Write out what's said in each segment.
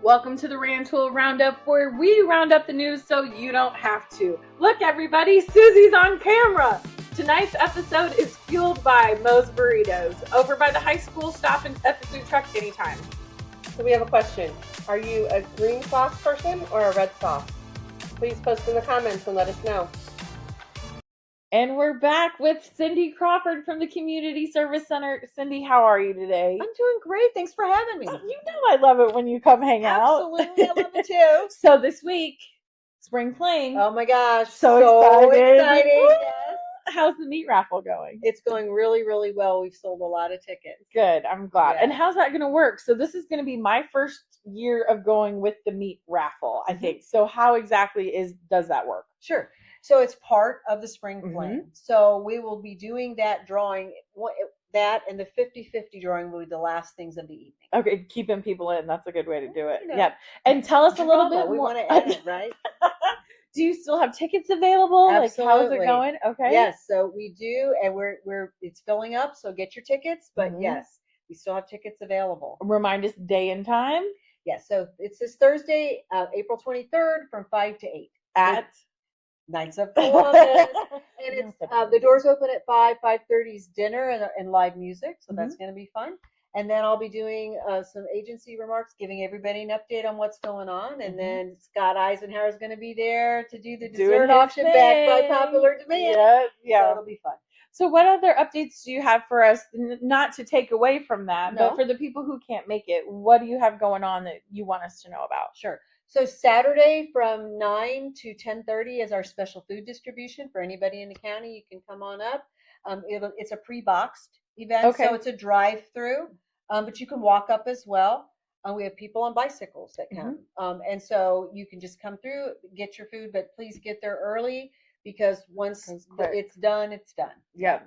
Welcome to the Rantoul Roundup, where we round up the news so you don't have to. Look, everybody, Susie's on camera. Tonight's episode is fueled by Moe's Burritos, over by the high school. Stop at the food truck anytime. So we have a question. Are you a green sauce person or a red sauce? Please post in the comments and let us know. And we're back with Cindy Crawford from the Community Service Center. Cindy, how are you today? I'm doing great. Thanks for having me. You know I love it when you come hang out. Absolutely. I love it too. So this week, spring fling. Oh my gosh. So exciting. Yes. How's the meat raffle going? It's going really, really well. We've sold a lot of tickets. Good. I'm glad. Yeah. And how's that going to work? So this is going to be my first year of going with the meat raffle, I think. So how exactly does that work? Sure. So it's part of the spring fling. So we will be doing that drawing, that and the 50-50 drawing will be the last things of the evening. Okay, keeping people in. That's a good way to do it. You know, Yep. And tell us a little bit more. We want to add it, right? Do you still have tickets available? Absolutely. Like, how's it going? Okay. Yes, so we do, and it's filling up, so get your tickets, but yes, we still have tickets available. Remind us day and time. Yes, so it's this Thursday, April 23rd from 5 to 8. At Knights of Columbus. And it's the doors open at 5:30 is dinner and live music, so that's going to be fun. And then I'll be doing some agency remarks, giving everybody an update on what's going on. And then Scott Eisenhower is going to be there to do the dessert auction back by popular demand. Yeah. So it'll be fun. So what other updates do you have for us, not to take away from that, but for the people who can't make it? What do you have going on that you want us to know about? Sure. So Saturday from 9 to 10:30 is our special food distribution for anybody in the county. You can come on up. It's a pre-boxed event, so it's a drive-through, but you can walk up as well. We have people on bicycles that come, and so you can just come through, get your food, but please get there early because once it's done, it's done. Yeah.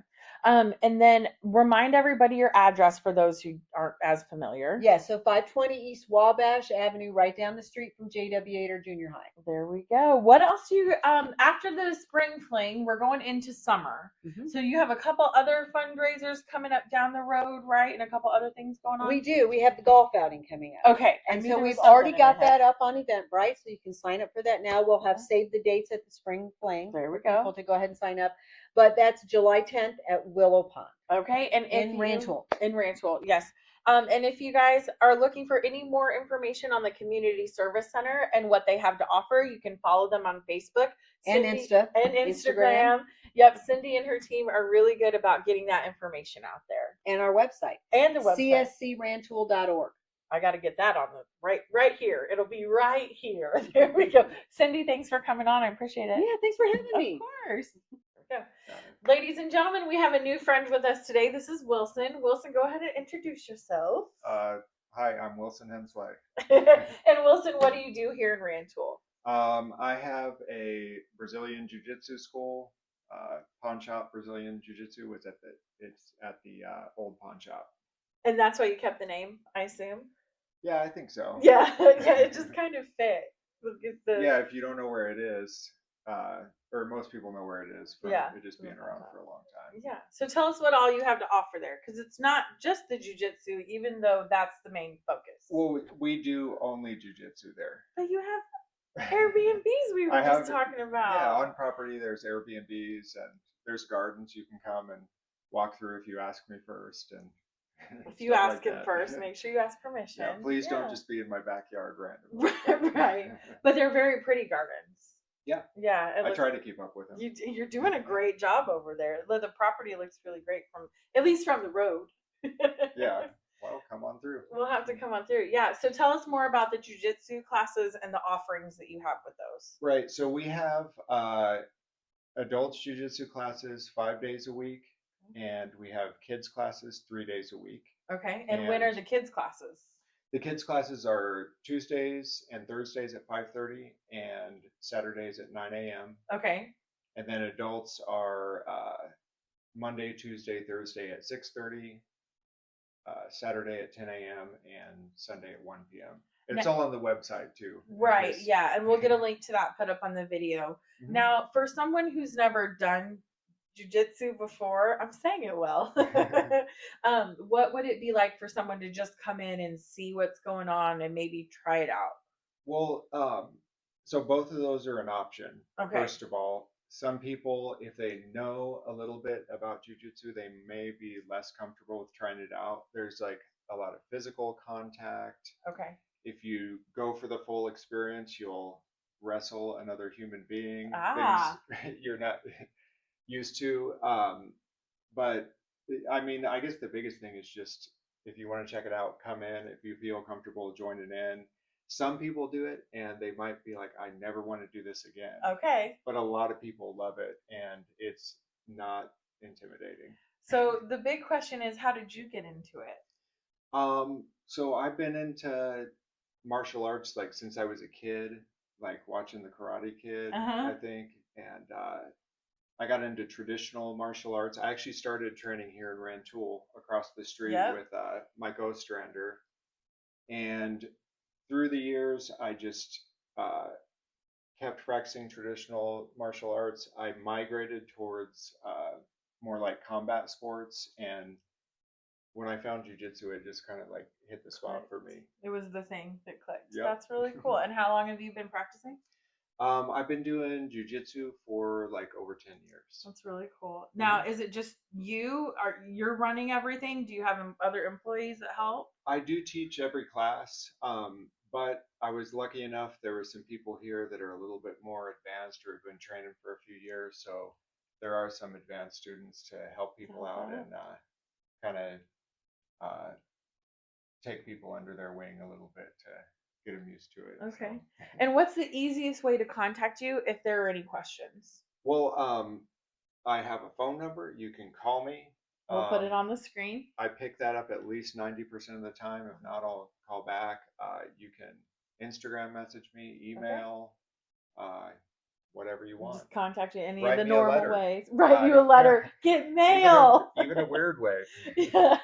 And then remind everybody your address for those who aren't as familiar. Yeah, so 520 East Wabash Avenue, right down the street from J.W. Ader Junior High. There we go. What else do you, after the spring fling, we're going into summer. So you have a couple other fundraisers coming up down the road, right? And a couple other things going on? We do. We have the golf outing coming up. Okay. And so we've already got that up on Eventbrite, so you can sign up for that now. We'll have saved the dates at the spring fling. There we go. People to go ahead and sign up. But that's July 10th at Willow Pond. Okay. And in Rantoul. In Rantoul, yes. And if you guys are looking for any more information on the Community Service Center and what they have to offer, you can follow them on Facebook and Instagram. Yep, Cindy and her team are really good about getting that information out there. And our website. And the website. cscrantoul.org. I got to get that on the right here. It'll be right here. There we go. Cindy, thanks for coming on. I appreciate it. Yeah, thanks for having me. Of course. Ladies and gentlemen, we have a new friend with us today. This is Wilson. Wilson, go ahead and introduce yourself. Hi, I'm Wilson Hensleigh. And Wilson, what do you do here in Rantoul? I have a Brazilian Jiu Jitsu school. Pawn Shop Brazilian Jiu Jitsu. It's at the old pawn shop. And that's why you kept the name, I assume? Yeah, I think so. Yeah, it just kind of fit. Yeah, if you don't know where it is, or most people know where it is from it just being around for a long time. Yeah. So tell us what all you have to offer there, because it's not just the jiu-jitsu, even though that's the main focus. Well, we do only jiu-jitsu there. But you have Airbnbs we were just talking about. Yeah, on property there's Airbnbs and there's gardens you can come and walk through if you ask me first. And if you ask him first, make sure you ask permission. Yeah, please don't just be in my backyard randomly. Right. But they're very pretty gardens. Yeah. Yeah. I try to keep up with them. You're doing a great job over there. The property looks really great at least from the road. Yeah. Well, come on through. We'll have to come on through. Yeah. So tell us more about the jiu-jitsu classes and the offerings that you have with those. Right. So we have adults jiu-jitsu classes 5 days a week, and we have kids classes 3 days a week. Okay. And when are the kids classes? The kids classes are Tuesdays and Thursdays at 5:30 and Saturdays at 9 a.m. Okay. And then adults are Monday, Tuesday, Thursday at 6:30, Saturday at 10 a.m. and Sunday at 1 p.m. It's all on the website too. Right. Yeah. And we'll get a link to that put up on the video. Now, for someone who's never done jiu-jitsu before. I'm saying it well. What would it be like for someone to just come in and see what's going on and maybe try it out? Well, so both of those are an option. Okay. First of all, some people, if they know a little bit about jujitsu, they may be less comfortable with trying it out. There's like a lot of physical contact. Okay. If you go for the full experience, you'll wrestle another human being, things you're not used to. But I mean, I guess the biggest thing is just if you want to check it out, come in. If you feel comfortable joining in. Some people do it and they might be like, I never want to do this again. Okay. But a lot of people love it and it's not intimidating. So the big question is, how did you get into it? So I've been into martial arts like since I was a kid, like watching the Karate Kid, I think. And I got into traditional martial arts. I actually started training here in Rantoul across the street with Mike Ostrander. And through the years, I just kept practicing traditional martial arts. I migrated towards more like combat sports. And when I found jiu-jitsu, it just kind of like hit the spot for me. It was the thing that clicked. Yep. That's really cool. And how long have you been practicing? I've been doing jiu-jitsu for like over 10 years. That's really cool. Now, is it just you? You're running everything? Do you have other employees that help? I do teach every class, but I was lucky enough. There were some people here that are a little bit more advanced or have been training for a few years. So there are some advanced students to help people out and kind of take people under their wing a little bit to get them used to it. Okay. So. And what's the easiest way to contact you if there are any questions? Well, I have a phone number. You can call me. We'll put it on the screen. I pick that up at least 90% of the time. If not, I'll call back. You can Instagram message me, email, whatever you want. Just contact you any Write of the me a normal letter. ways. Write you a letter. Get mail. Even a weird way. Yeah.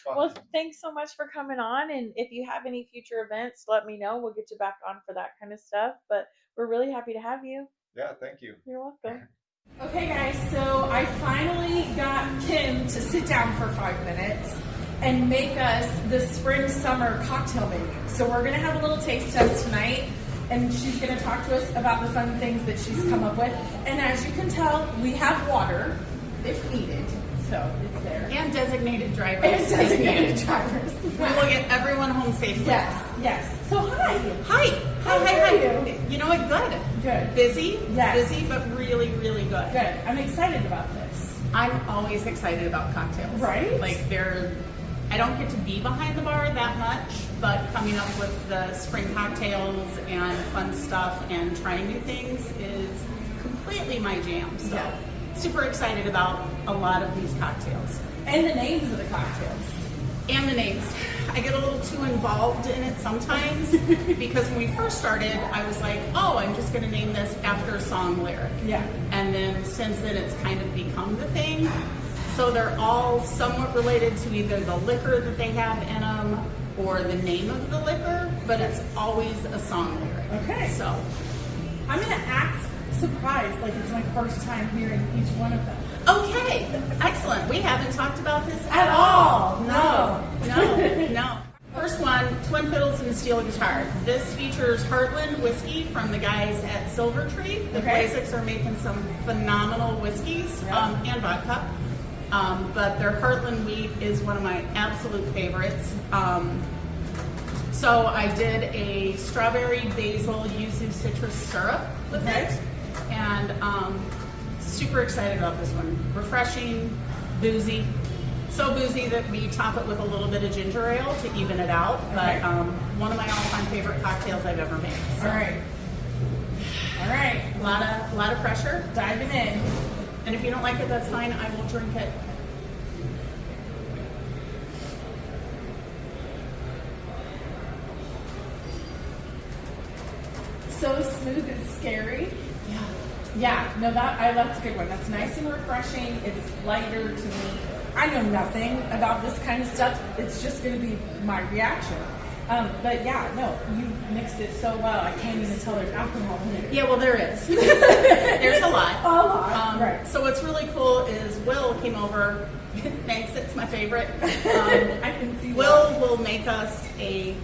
Well, thanks so much for coming on. And if you have any future events, let me know. We'll get you back on for that kind of stuff. But we're really happy to have you. Yeah, thank you. You're welcome. Okay guys, so I finally got Kim to sit down for 5 minutes and make us the spring summer cocktail menu. So we're gonna have a little taste test tonight and she's gonna talk to us about the fun things that she's come up with. And as you can tell, we have water if needed. So it's there. And designated drivers. And designated drivers. We will get everyone home safely. Yes. So hi. Hi. How are you? You know what? Good. Good. Busy. Yes. Busy, but really, really good. Good. I'm excited about this. I'm always excited about cocktails. Right? Like I don't get to be behind the bar that much, but coming up with the spring cocktails and fun stuff and trying new things is completely my jam. So super excited about a lot of these cocktails. And the names of the cocktails. And the names. I get a little too involved in it sometimes because when we first started, I was like, oh, I'm just going to name this after a song lyric. Yeah. And then since then, it's kind of become the thing. So they're all somewhat related to either the liquor that they have in them or the name of the liquor, but it's always a song lyric. Okay. So I'm going to act surprised, like it's my first time hearing each one of them. Okay, excellent. We haven't talked about this At all. No. First one, Twin Fiddles and Steel Guitar. This features Heartland whiskey from the guys at Silver Tree. The Blazeks are making some phenomenal whiskeys and vodka. But their Heartland wheat is one of my absolute favorites. So I did a strawberry basil yuzu citrus syrup with it. And super excited about this one. Refreshing, boozy. So boozy that we top it with a little bit of ginger ale to even it out. But one of my all-time favorite cocktails I've ever made. So. All right. A lot of pressure. Diving in. And if you don't like it, that's fine. I will drink it. So smooth and scary. Yeah, no, that's a good one. That's nice and refreshing. It's lighter to me. I know nothing about this kind of stuff. It's just going to be my reaction. But yeah, no, you mixed it so well. I can't even tell there's alcohol in it. Yeah, well, there is. There's a lot. A lot, right. So what's really cool is Will came over. Thanks, it's my favorite. I can see Will will make us a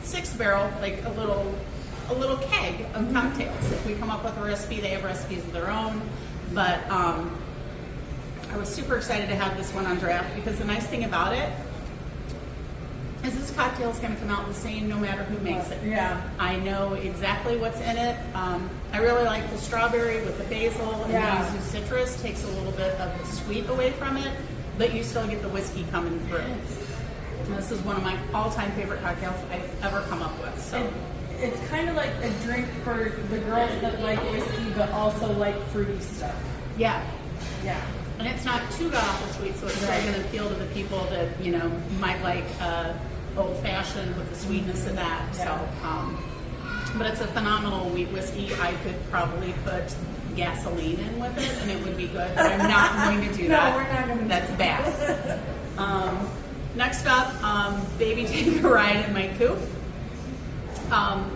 6-barrel, like a little keg of cocktails. If we come up with a recipe, they have recipes of their own. But I was super excited to have this one on draft because the nice thing about it is this cocktail is going to come out the same no matter who makes it. Yeah. I know exactly what's in it. I really like the strawberry with the basil and the yuzu citrus. Takes a little bit of the sweet away from it, but you still get the whiskey coming through. And this is one of my all-time favorite cocktails I've ever come up with. So it's kind of like a drink for the girls that like whiskey, but also like fruity stuff. Yeah. Yeah. And it's not too god-awful sweet, so it's still going to appeal to the people that, might like old-fashioned with the sweetness of that. Yeah. So, but it's a phenomenal wheat whiskey. I could probably put gasoline in with it, and it would be good, but I'm not going to do that. No, we're not going to. That's bad. Next up, Baby Take a Ride in My Coupe.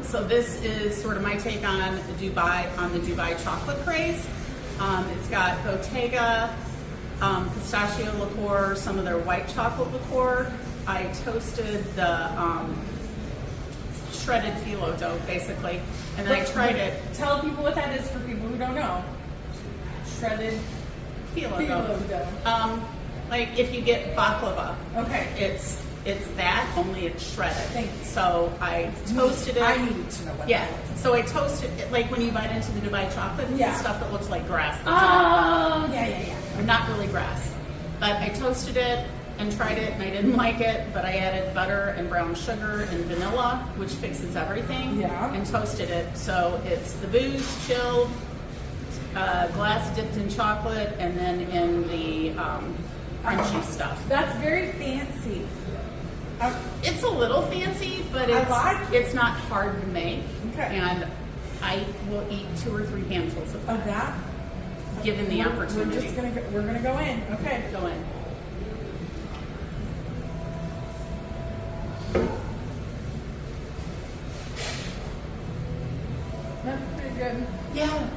So this is sort of my take on the Dubai chocolate craze. It's got Bottega, pistachio liqueur, some of their white chocolate liqueur. I toasted the shredded phyllo dough, basically, and then I tried it. Tell people what that is for people who don't know. Shredded phyllo dough. Like if you get baklava, okay, it's that, only it's shredded. Thank you. So I toasted it. I needed to know what Yeah. that was. So I toasted it, like when you bite into the Dubai chocolate, it's the stuff that looks like grass. Oh, yeah. Not really grass. But I toasted it and tried it, and I didn't like it, but I added butter and brown sugar and vanilla, which fixes everything, and toasted it. So it's the booze chilled, glass dipped in chocolate, and then in the crunchy stuff. That's very fancy. It's a little fancy, but it's not hard to make. Okay. And I will eat 2 or 3 handfuls of that. Given the opportunity. We're gonna go in. Okay. Go in. That's pretty good. Yeah.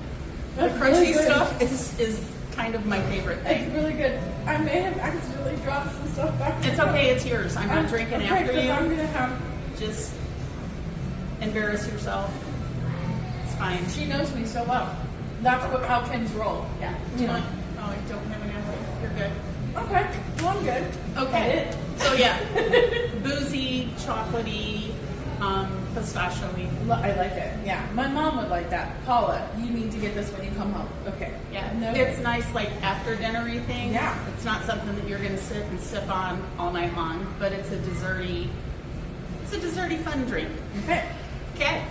The That's crunchy really good. stuff is kind of my favorite thing. It's really good. I may have accidentally dropped some stuff back. It's okay, it's yours. I'm not drinking after you. I'm gonna have. Just embarrass yourself. It's fine. She knows me so well. That's how Kim's roll. Yeah. Oh, I don't have an apple. You're good. Okay. Well, I'm good. Okay. So yeah, boozy, chocolatey, pistachio-y. I like it. Yeah. My mom would like that. Paula, you need to get this when you come home. Okay. Yeah. No. It's nice, like after dinner-y thing. Yeah. It's not something that you're going to sit and sip on all night long, but it's a desserty fun drink. Okay. Okay.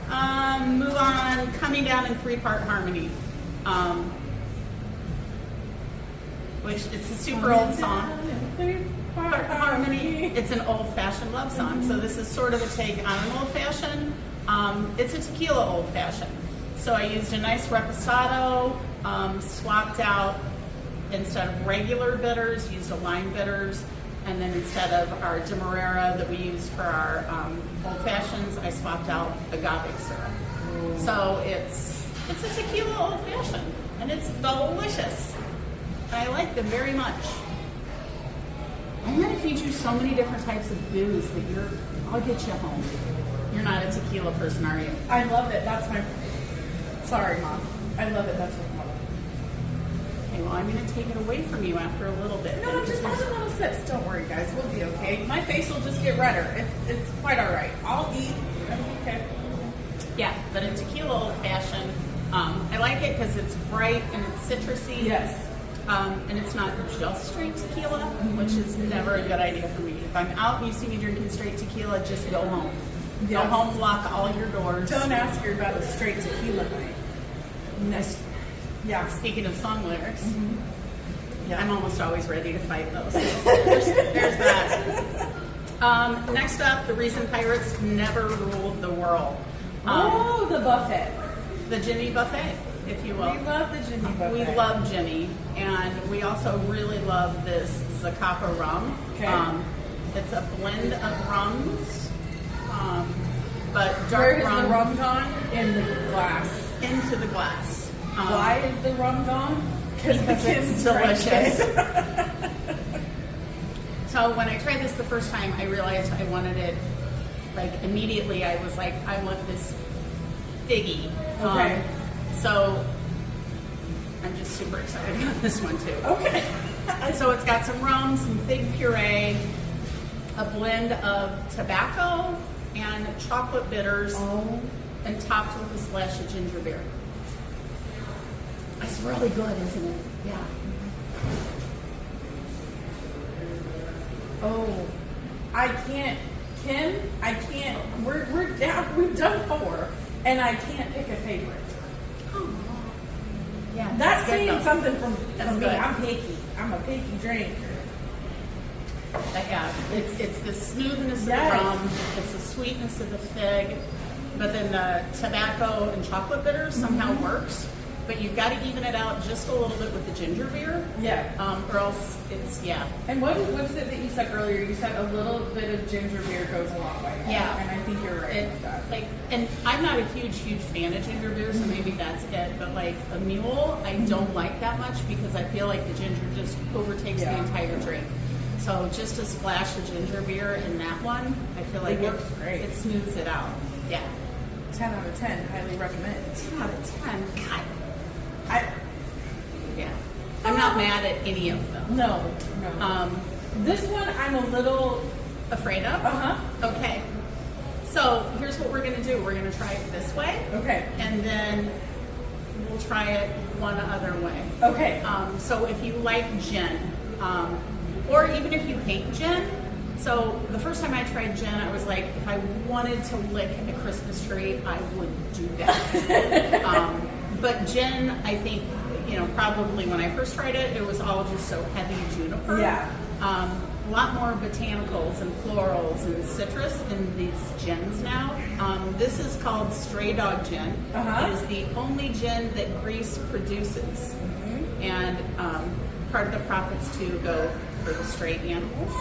Move on. Coming Down in 3-Part Harmony. Which it's a super old song. 3-Part Harmony. It's an old-fashioned love song. So this is sort of a take on an old-fashioned. It's a tequila old-fashioned. So I used a nice reposado, swapped out, instead of regular bitters, used a lime bitters, and then instead of our demerara that we use for our old-fashions, I swapped out agave syrup. Ooh. So it's a tequila old-fashioned, and it's delicious. I like them very much. I'm going to feed you so many different types of booze that I'll get you home. You're not a tequila person, are you? I love it. Sorry, Mom. I love it. That's what I love. Okay, well, I'm going to take it away from you after a little bit. No, just have a little sips. Don't worry, guys. We'll be okay. My face will just get redder. It's quite all right. I'll eat. Okay. Yeah, but a tequila old-fashioned, I like it because it's bright and it's citrusy. Yes. And it's not just straight tequila, which is never a good idea for me. If I'm out and you see me drinking straight tequila, just go home. Yes. Go home, lock all your doors. Don't ask her about a straight tequila night. Next. Yeah. Speaking of song lyrics, yeah, I'm almost always ready to fight those. There's that. Next up, the reason pirates never ruled the world. The buffet. The Jimmy buffet, if you will. We love the Jimmy buffet. We love Jimmy, and we also really love this Zacapa rum. Okay. It's a blend of rums But dark Where is rum the rum gone? In the glass. into the glass. Why is the rum gone? Because it's delicious. So when I tried this the first time, I realized I wanted it, like immediately I was like, I want this figgy. Okay. So I'm just super excited about this one too. Okay. So it's got some rum, some fig puree, a blend of tobacco and chocolate bitters, and topped with a splash of ginger beer. It's really good, isn't it? Yeah. Oh, I can't, Kim. I can't. We're down. We've done 4, and I can't pick a favorite. Yeah, That's saying though. something from That's me. good. I'm picky. I'm a picky drinker. Yeah, it's the smoothness of Yes. the rum, it's the sweetness of the fig, but then the tobacco and chocolate bitters somehow works. But you've got to even it out just a little bit with the ginger beer, Yeah. or else it's And what is it that you said earlier? You said a little bit of ginger beer goes a long way. Yeah. And I think you're right about that. like, and I'm not a huge fan of ginger beer, so maybe that's it. But like a mule, I don't like that much because I feel like the ginger just overtakes the entire drink. So just a splash of ginger beer in that one, I feel like It works great. It smooths it out. Yeah. 10 out of 10. Highly recommend. 10 out of 10. God. I I'm not mad at any of them. no. This one I'm a little Afraid of? Okay. So here's what we're going to do. We're going to try it this way. Okay. And then we'll try it one other way. Okay. So if you like gin, or even if you hate gin, so the first time I tried gin, I was like, if I wanted to lick a Christmas tree, I would do that. But gin, I think, probably when I first tried it, it was all just so heavy juniper. Yeah. A lot more botanicals and florals and citrus in these gins now. This is called Stray Dog Gin. It is the only gin that Greece produces. And part of the profits too go for the stray animals.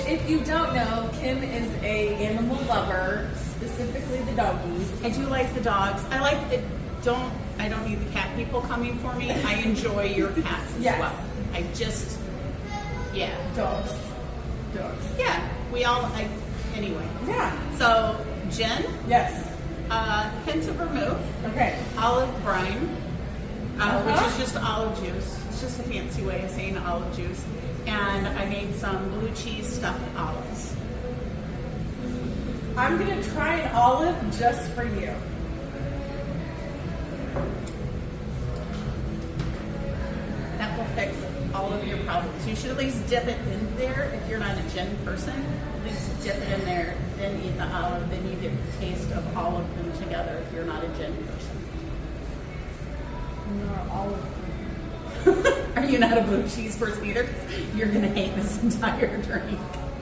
If you don't know, Kim is a animal lover, specifically the doggies. I do like the dogs. I like it. I don't need the cat people coming for me. I enjoy your cats as well. I just, Dogs. Yeah, we all, anyway. Yeah. So, gin, Yes. hint of vermouth, Okay. olive brine, which is just olive juice. It's just a fancy way of saying olive juice. And I made some blue cheese stuffed olives. I'm going to try an olive just for you. That will fix all of your problems. You should at least dip it in there if you're not a gin person. At least dip it in there, then eat the olive, then you get the taste of all of them together if you're not a gin person. Are you not a blue cheese person either? 'Cause you're going to hate this entire drink.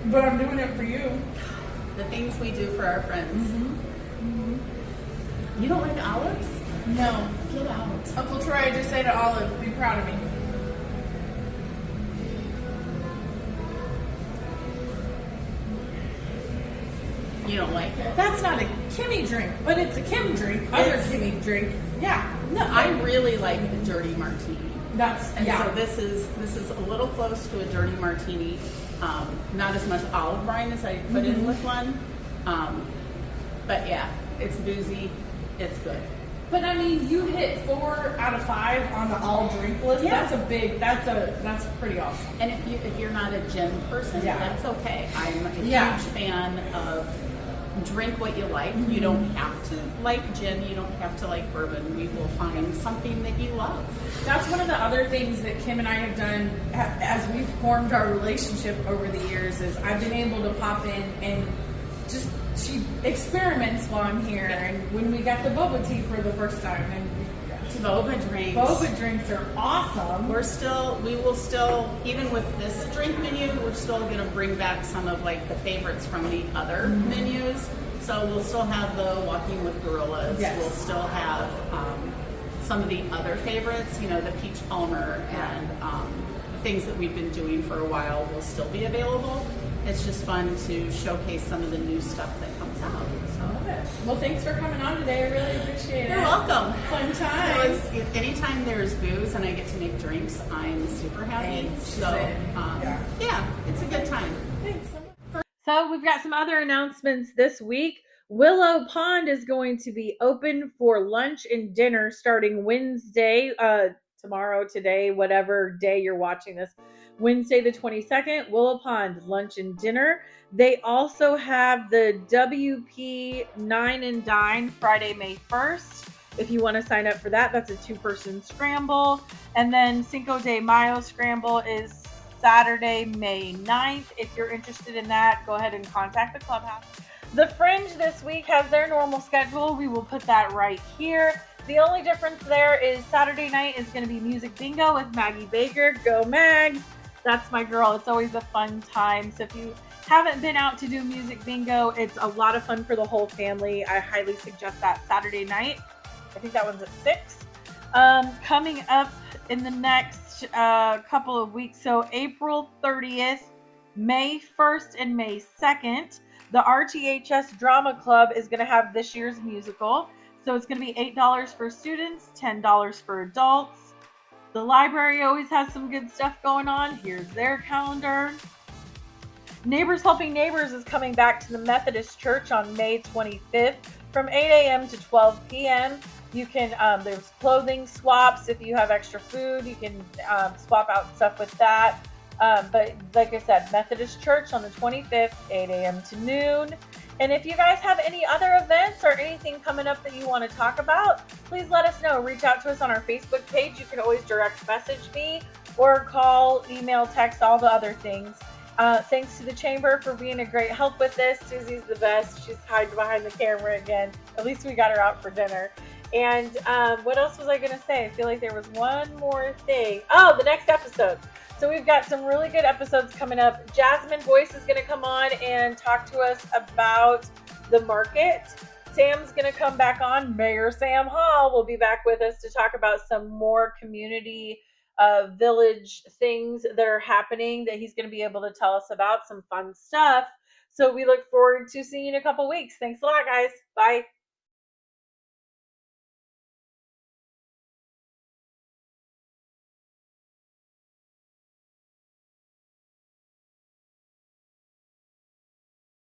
But I'm doing it for you. The things we do for our friends. You don't like olives? No. Get out. Uncle Troy, just say to Olive, be proud of me. You don't like it? That's not a Kimmy drink, but it's a Kim drink. Other Kimmy drink. Yeah. No, I really like the dirty martini. That's And so this is a little close to a dirty martini. Not as much olive brine as I put in with one. But yeah, it's boozy. It's good. But I mean, you hit 4 out of 5 on the all drink list. Yeah. That's pretty awesome. And if you're not a gin person, that's okay. I'm a huge fan of drink what you like. You don't have to like gin. You don't have to like bourbon. We will find something that you love. That's one of the other things that Kim and I have done as we've formed our relationship over the years is I've been able to pop in and just she experiments while I'm here. And when we got the boba tea for the first time, and Boba drinks. Boba drinks are awesome. We will still, even with this drink menu, we're still going to bring back some of like the favorites from the other menus. So we'll still have the Walking with Gorillas. Yes. We'll still have some of the other favorites, the Peach Palmer and things that we've been doing for a while will still be available. It's just fun to showcase some of the new stuff that comes out. love it. Well, thanks for coming on today. I really appreciate it. You're welcome. Fun times. Anytime there's booze and I get to make drinks, I'm super happy. So, yeah, it's a good time. Thanks so much. So we've got some other announcements this week. Willow Pond is going to be open for lunch and dinner starting Wednesday, tomorrow, today, whatever day you're watching this. Wednesday the 22nd, Willow Pond, lunch and dinner. They also have the WP 9 and Dine Friday, May 1st. If you want to sign up for that, that's a 2-person scramble. And then Cinco de Mayo scramble is Saturday, May 9th. If you're interested in that, go ahead and contact the clubhouse. The Fringe this week has their normal schedule. We will put that right here. The only difference there is Saturday night is going to be music bingo with Maggie Baker. Go Mags! That's my girl. It's always a fun time. So if you haven't been out to do music bingo, it's a lot of fun for the whole family. I highly suggest that Saturday night. I think that one's at 6. Coming up in the next couple of weeks, so April 30th, May 1st, and May 2nd, the RTHS Drama Club is going to have this year's musical. So it's going to be $8 for students, $10 for adults. The library always has some good stuff going on. Here's their calendar. Neighbors Helping Neighbors is coming back to the Methodist Church on May 25th from 8 a.m. to 12 p.m. You can, there's clothing swaps. If you have extra food, you can swap out stuff with that. But like I said, Methodist Church on the 25th, 8 a.m. to noon. And if you guys have any other events or anything coming up that you want to talk about, please let us know. Reach out to us on our Facebook page. You can always direct message me or call, email, text, all the other things. Thanks to the Chamber for being a great help with this. Susie's the best. She's hiding behind the camera again. At least we got her out for dinner. And what else was I going to say? I feel like there was one more thing. Oh, the next episode. So we've got some really good episodes coming up. Jasmine Boyce is going to come on and talk to us about the market. Sam's going to come back on. Mayor Sam Hall will be back with us to talk about some more community village things that are happening that he's going to be able to tell us about, some fun stuff. So we look forward to seeing you in a couple weeks. Thanks a lot, guys. Bye.